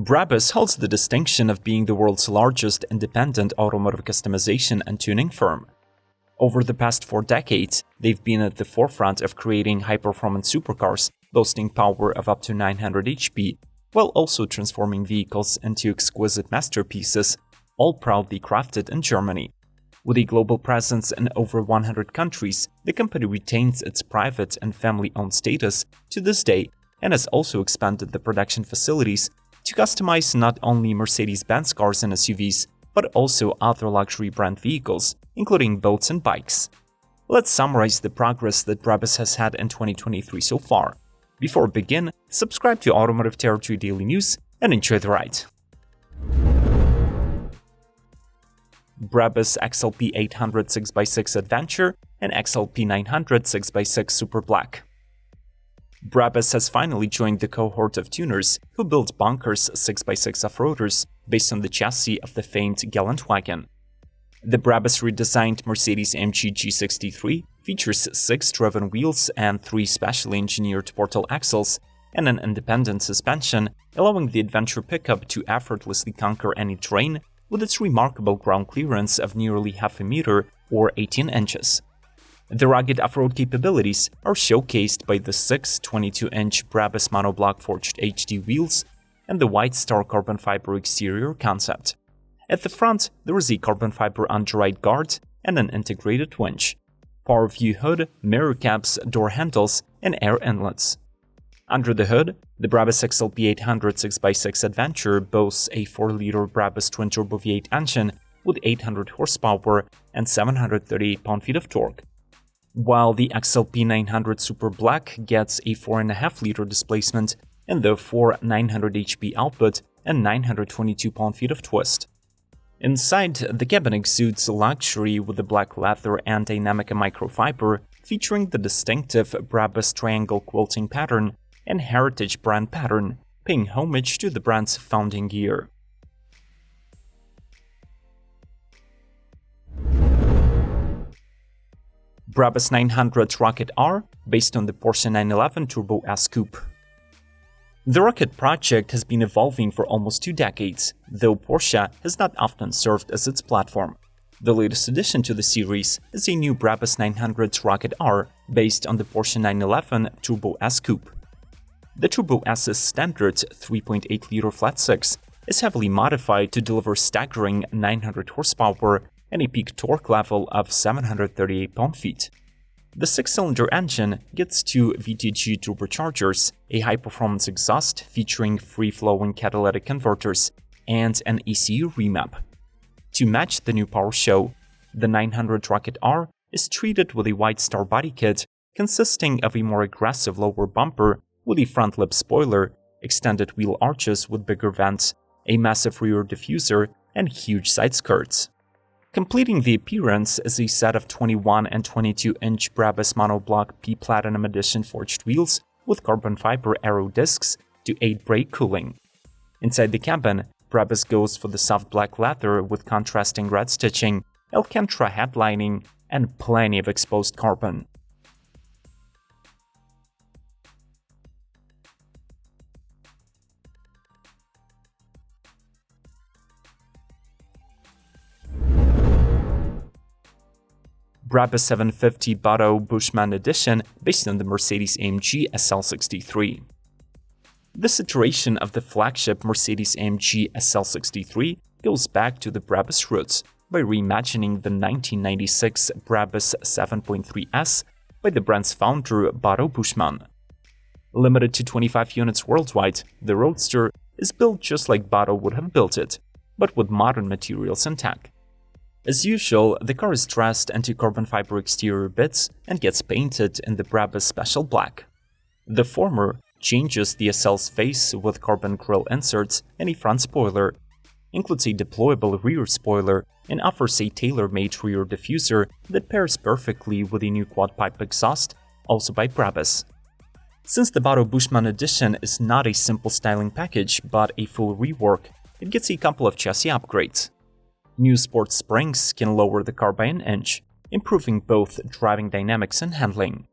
Brabus holds the distinction of being the world's largest independent automotive customization and tuning firm. Over the past 4 decades, they've been at the forefront of creating high-performance supercars, boasting power of up to 900 HP, while also transforming vehicles into exquisite masterpieces, all proudly crafted in Germany. With a global presence in over 100 countries, the company retains its private and family-owned status to this day and has also expanded the production facilities to customize not only Mercedes-Benz cars and SUVs, but also other luxury brand vehicles, including boats and bikes. Let's summarize the progress that Brabus has had in 2023 so far. Before we begin, subscribe to Automotive Territory Daily News and enjoy the ride. Brabus XLP 800 6x6 Adventure and XLP 900 6x6 Superblack. Brabus has finally joined the cohort of tuners who build bonkers 6x6 offroaders based on the chassis of the famed Gallant Wagon. The Brabus redesigned Mercedes-AMG G63 features 6 driven wheels and 3 specially engineered portal axles and an independent suspension, allowing the adventure pickup to effortlessly conquer any terrain with its remarkable ground clearance of nearly half a meter or 18 inches. The rugged off-road capabilities are showcased by the 6 22-inch Brabus monoblock forged HD wheels and the white star carbon fiber exterior concept. At the front, there is a carbon fiber under-ride guard and an integrated winch, power view hood, mirror caps, door handles, and air inlets. Under the hood, the Brabus XLP 800 6x6 Adventure boasts a 4-liter Brabus twin-turbo V8 engine with 800 horsepower and 738 pound-feet of torque, while the XLP 900 Superblack gets a 4.5-liter displacement and therefore 900 HP output and 922 pound-feet of twist. Inside, the cabin exudes luxury with the black leather and dynamic microfiber, featuring the distinctive Brabus triangle quilting pattern and heritage brand pattern, paying homage to the brand's founding year. Brabus 900 Rocket R, based on the Porsche 911 Turbo S Coupe. The Rocket project has been evolving for almost 2 decades, though Porsche has not often served as its platform. The latest addition to the series is a new Brabus 900 Rocket R, based on the Porsche 911 Turbo S Coupe. The Turbo S's standard 3.8-liter flat-six is heavily modified to deliver staggering 900 horsepower and a peak torque level of 738 pound-feet. The 6-cylinder engine gets 2 VTG turbochargers, a high-performance exhaust featuring free-flowing catalytic converters, and an ECU remap. To match the new power show, the 900 Rocket R is treated with a white star body kit consisting of a more aggressive lower bumper with a front lip spoiler, extended wheel arches with bigger vents, a massive rear diffuser, and huge side skirts. Completing the appearance is a set of 21 and 22-inch Brabus monoblock P Platinum Edition forged wheels with carbon fiber aero discs to aid brake cooling. Inside the cabin, Brabus goes for the soft black leather with contrasting red stitching, Alcantara headlining, and plenty of exposed carbon. Brabus 750 Bato Bushman Edition based on the Mercedes-AMG SL63. This iteration of the flagship Mercedes-AMG SL63 goes back to the Brabus roots by reimagining the 1996 Brabus 7.3S by the brand's founder Bato Bushman. Limited to 25 units worldwide, the Roadster is built just like Bato would have built it, but with modern materials and tech. As usual, the car is dressed into carbon fiber exterior bits and gets painted in the Brabus Special Black. The former changes the SL's face with carbon grille inserts and a front spoiler, includes a deployable rear spoiler, and offers a tailor-made rear diffuser that pairs perfectly with a new quad-pipe exhaust, also by Brabus. Since the Bato Bushman Edition is not a simple styling package but a full rework, it gets a couple of chassis upgrades. New sport springs can lower the car by an inch, improving both driving dynamics and handling.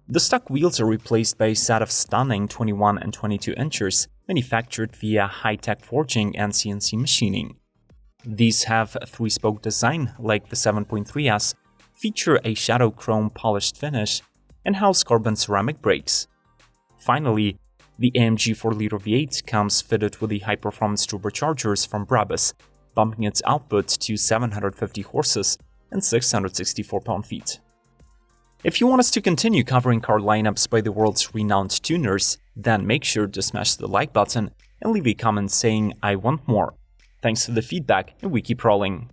The stock wheels are replaced by a set of stunning 21 and 22 inches manufactured via high-tech forging and CNC machining. These have a 3-spoke design like the 7.3S, feature a shadow chrome polished finish, and house carbon ceramic brakes. Finally, the AMG 4-liter V8 comes fitted with the high-performance turbochargers from Brabus, bumping its output to 750 horses and 664 pound-feet. If you want us to continue covering car lineups by the world's renowned tuners, then make sure to smash the like button and leave a comment saying "I want more." Thanks for the feedback, and we keep rolling.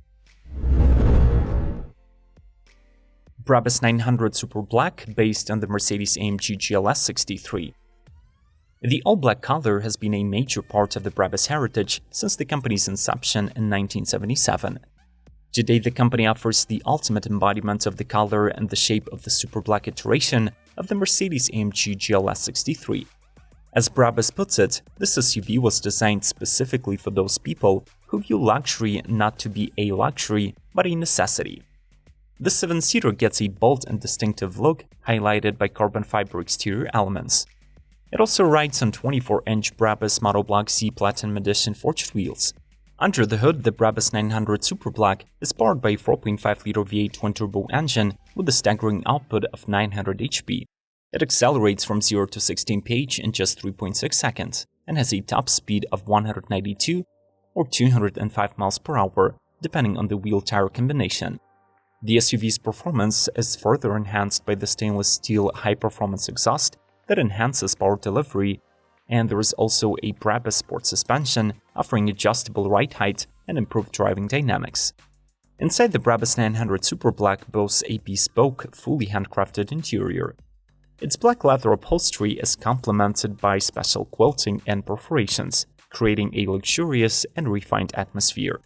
Brabus 900 Superblack, based on the Mercedes-AMG GLS63. The all-black color has been a major part of the Brabus heritage since the company's inception in 1977. Today, the company offers the ultimate embodiment of the color and the shape of the Superblack iteration of the Mercedes-AMG GLS63. As Brabus puts it, this SUV was designed specifically for those people who view luxury not to be a luxury, but a necessity. The 7-seater gets a bold and distinctive look, highlighted by carbon fiber exterior elements. It also rides on 24-inch Brabus Monoblock Z Platinum Edition forged wheels. Under the hood, the Brabus 900 Superblack is powered by a 4.5-liter V8 twin-turbo engine with a staggering output of 900 HP. It accelerates from 0 to 16 mph in just 3.6 seconds and has a top speed of 192 or 205 miles per hour, depending on the wheel-tire combination. The SUV's performance is further enhanced by the stainless steel high-performance exhaust that enhances power delivery, and there is also a Brabus sport suspension offering adjustable ride height and improved driving dynamics. Inside, the Brabus 900 Superblack boasts a bespoke, fully handcrafted interior. Its black leather upholstery is complemented by special quilting and perforations, creating a luxurious and refined atmosphere.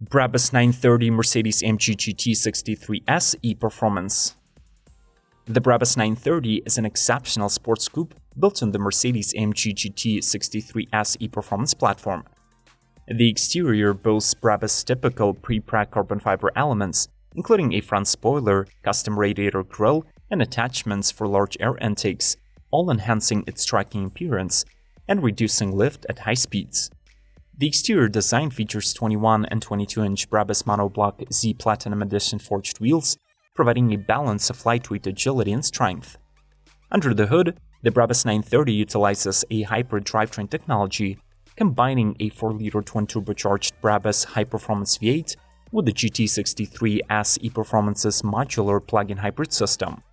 Brabus 930 Mercedes-AMG GT63S E-Performance. The Brabus 930 is an exceptional sports coupe built on the Mercedes-AMG GT63S E-Performance platform. The exterior boasts Brabus' typical pre-prack carbon fiber elements, including a front spoiler, custom radiator grille, and attachments for large air intakes, all enhancing its striking appearance and reducing lift at high speeds. The exterior design features 21 and 22-inch Brabus Monoblock Z Platinum Edition forged wheels, providing a balance of lightweight agility and strength. Under the hood, the Brabus 930 utilizes a hybrid drivetrain technology, combining a 4-liter twin-turbocharged Brabus high-performance V8 with the GT63S E-Performance's modular plug-in hybrid system.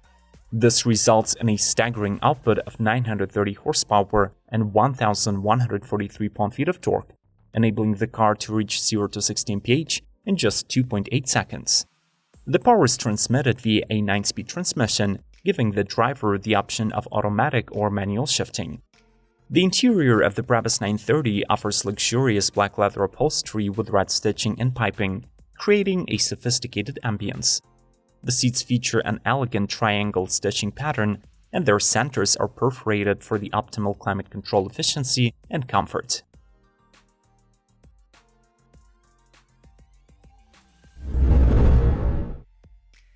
This results in a staggering output of 930 horsepower and 1,143 pound-feet of torque, enabling the car to reach 0 to 16 mph in just 2.8 seconds. The power is transmitted via a 9-speed transmission, giving the driver the option of automatic or manual shifting. The interior of the Brabus 930 offers luxurious black leather upholstery with red stitching and piping, creating a sophisticated ambience. The seats feature an elegant triangle stitching pattern, and their centers are perforated for the optimal climate control efficiency and comfort.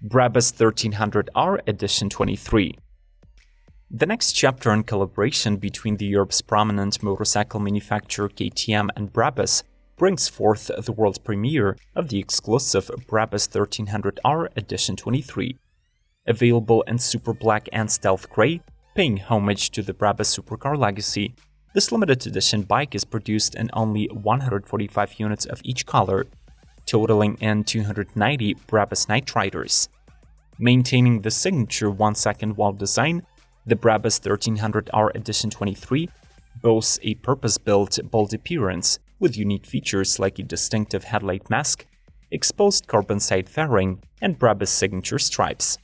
Brabus 1300R Edition 23. The next chapter in collaboration between Europe's prominent motorcycle manufacturer KTM and Brabus brings forth the world premiere of the exclusive Brabus 1300R Edition 23. Available in Superblack and Stealth Grey, paying homage to the Brabus supercar legacy, this limited edition bike is produced in only 145 units of each color, totaling in 290 Brabus Night Riders. Maintaining the signature 1-second wow design, the Brabus 1300R Edition 23 boasts a purpose-built, bold appearance with unique features like a distinctive headlight mask, exposed carbon side fairing, and Brabus signature stripes.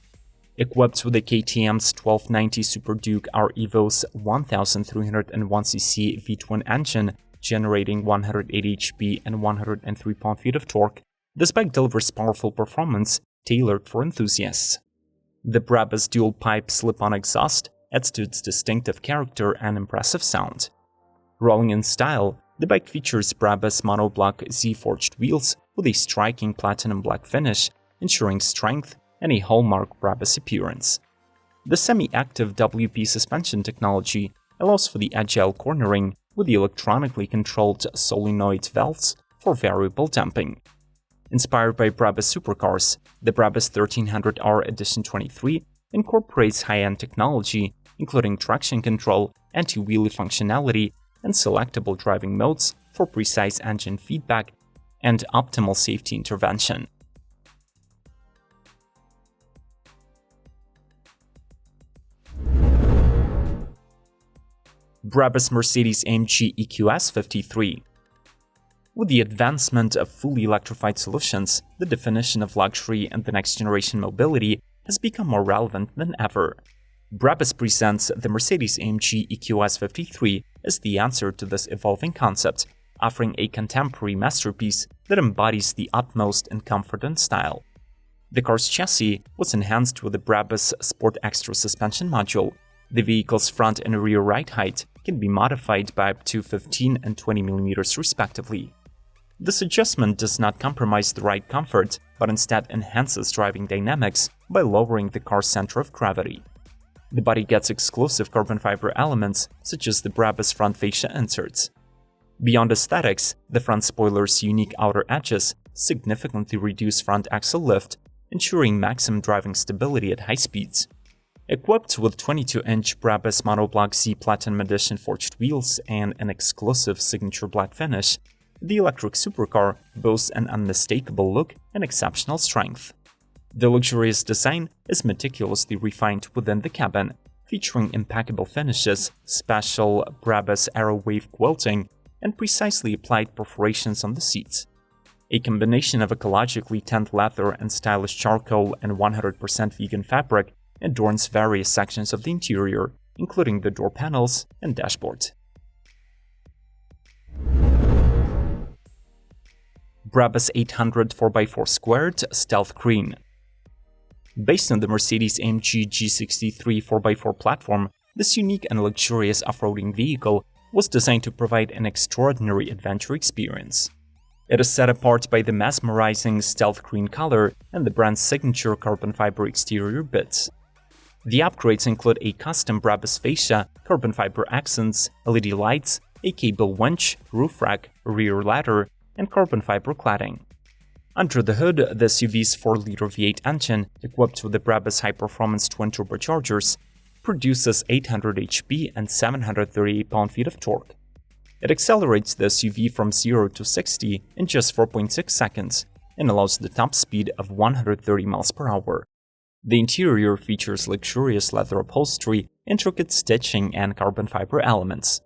Equipped with a KTM's 1290 Super Duke R Evo's 1301cc V-twin engine generating 180 HP and 103 pound-feet of torque, this bike delivers powerful performance tailored for enthusiasts. The Brabus dual-pipe slip-on exhaust adds to its distinctive character and impressive sound. Rolling in style, the bike features Brabus Monoblock Z forged wheels with a striking platinum black finish ensuring strength and a hallmark Brabus appearance. The semi-active WP suspension technology allows for the agile cornering with the electronically controlled solenoid valves for variable damping. Inspired by Brabus Supercars, the Brabus 1300R Edition 23 incorporates high-end technology, including traction control, anti-wheelie functionality, and selectable driving modes for precise engine feedback and optimal safety intervention. Brabus Mercedes-AMG EQS53. With the advancement of fully electrified solutions, the definition of luxury and the next-generation mobility has become more relevant than ever. Brabus presents the Mercedes-AMG EQS53 as the answer to this evolving concept, offering a contemporary masterpiece that embodies the utmost in comfort and style. The car's chassis was enhanced with the Brabus Sport Extra suspension module. The vehicle's front and rear ride height can be modified by up to 15 and 20 mm respectively. This adjustment does not compromise the ride comfort, but instead enhances driving dynamics by lowering the car's center of gravity. The body gets exclusive carbon fiber elements, such as the Brabus front fascia inserts. Beyond aesthetics, the front spoiler's unique outer edges significantly reduce front axle lift, ensuring maximum driving stability at high speeds. Equipped with 22-inch Brabus Monoblock Z Platinum Edition forged wheels and an exclusive signature black finish, the electric supercar boasts an unmistakable look and exceptional strength. The luxurious design is meticulously refined within the cabin, featuring impeccable finishes, special Brabus Aerowave quilting, and precisely applied perforations on the seats. A combination of ecologically tanned leather and stylish charcoal and 100% vegan fabric adorns various sections of the interior, including the door panels and dashboard. Brabus 800 4x4 Squared Stealth Green. Based on the Mercedes-AMG G63 4x4 platform, this unique and luxurious off-roading vehicle was designed to provide an extraordinary adventure experience. It is set apart by the mesmerizing stealth green color and the brand's signature carbon fiber exterior bits. The upgrades include a custom Brabus fascia, carbon fiber accents, LED lights, a cable winch, roof rack, rear ladder, and carbon fiber cladding. Under the hood, the SUV's 4-liter V8 engine, equipped with the Brabus high-performance twin turbochargers, produces 800 HP and 738 pound-feet of torque. It accelerates the SUV from 0 to 60 in just 4.6 seconds and allows the top speed of 130 miles per hour. The interior features luxurious leather upholstery, intricate stitching, and carbon fiber elements.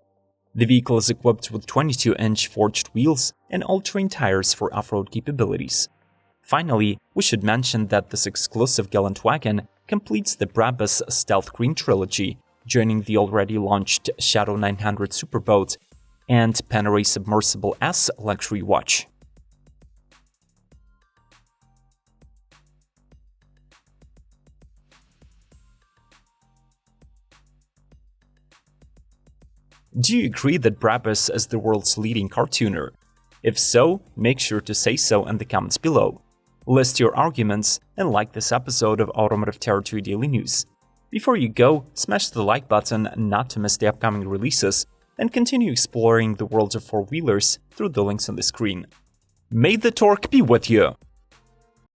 The vehicle is equipped with 22-inch forged wheels and all-terrain tires for off-road capabilities. Finally, we should mention that this exclusive Gallant wagon completes the Brabus Stealth Green trilogy, joining the already launched Shadow 900 Superboat and Panerai Submersible S luxury watch. Do you agree that Brabus is the world's leading car tuner? If so, make sure to say so in the comments below. List your arguments and like this episode of Automotive Territory Daily News. Before you go, smash the like button not to miss the upcoming releases, and continue exploring the world of four-wheelers through the links on the screen. May the torque be with you!